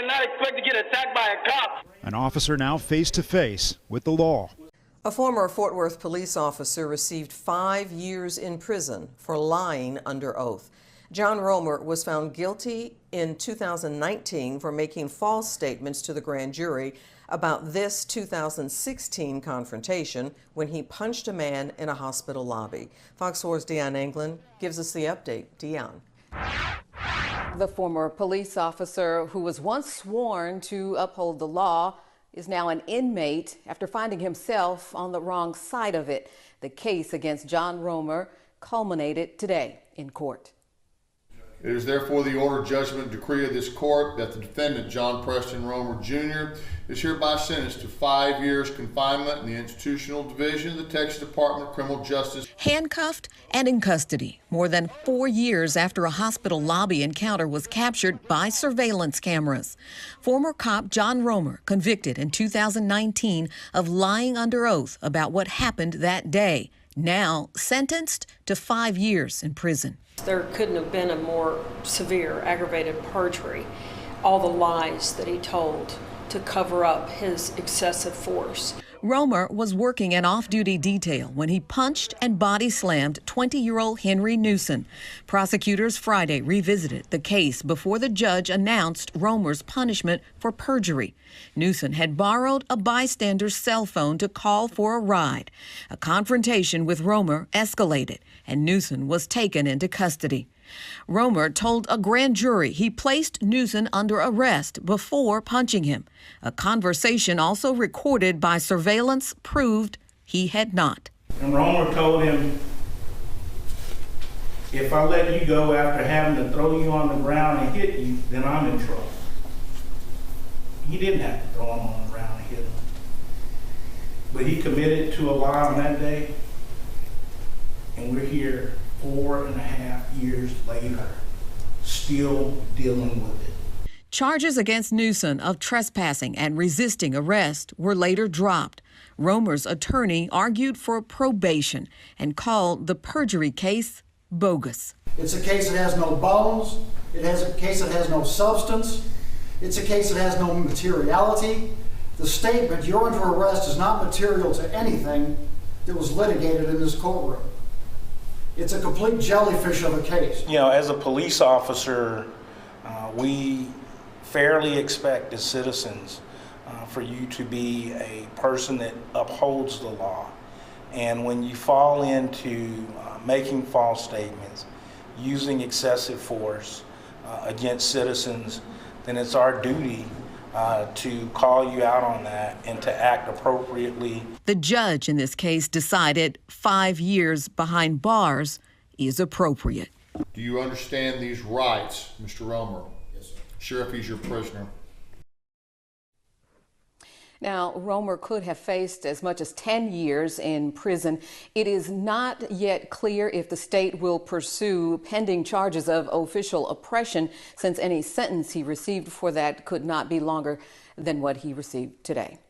did not expect to get attacked by a cop. An officer now face to face with the law. A former Fort Worth police officer received 5 years in prison for lying under oath. John Romer was found guilty in 2019 for making false statements to the grand jury about this 2016 confrontation when he punched a man in a hospital lobby. Fox 4's Deion England gives us the update. Deion. The former police officer who was once sworn to uphold the law is now an inmate after finding himself on the wrong side of it. The case against John Romer culminated today in court. It is therefore the order, judgment, and decree of this court that the defendant, John Preston Romer Jr., is hereby sentenced to 5 years confinement in the Institutional Division of the Texas Department of Criminal Justice. Handcuffed and in custody more than 4 years after a hospital lobby encounter was captured by surveillance cameras. Former cop John Romer convicted in 2019 of lying under oath about what happened that day, now sentenced to 5 years in prison. There couldn't have been a more severe aggravated perjury. All the lies that he told to cover up his excessive force. Romer was working an off-duty detail when he punched and body slammed 20-year-old Henry Newson. Prosecutors Friday revisited the case before the judge announced Romer's punishment for perjury. Newson had borrowed a bystander's cell phone to call for a ride. A confrontation with Romer escalated, and Newson was taken into custody. Romer told a grand jury he placed Newson under arrest before punching him. A conversation also recorded by surveillance proved he had not. And Romer told him, if I let you go after having to throw you on the ground and hit you, then I'm in trouble. He didn't have to throw him on the ground and hit him. But he committed to a lie on that day, and we're here 4.5 years later, still dealing with it. Charges against Newson of trespassing and resisting arrest were later dropped. Romer's attorney argued for probation and called the perjury case bogus. It's a case that has no bones. It has a case that has no substance. It's a case that has no materiality. The statement, "you're under arrest," is not material to anything that was litigated in this courtroom. It's a complete jellyfish of a case. You know, as a police officer, we fairly expect as citizens for you to be a person that upholds the law. And when you fall into making false statements, using excessive force against citizens, then it's our duty to call you out on that and to act appropriately. The judge in this case decided 5 years behind bars is appropriate. Do you understand these rights, Mr. Romer? Yes, sir. Sheriff, he's your prisoner. Now, Romer could have faced as much as 10 years in prison. It is not yet clear if the state will pursue pending charges of official oppression, since any sentence he received for that could not be longer than what he received today.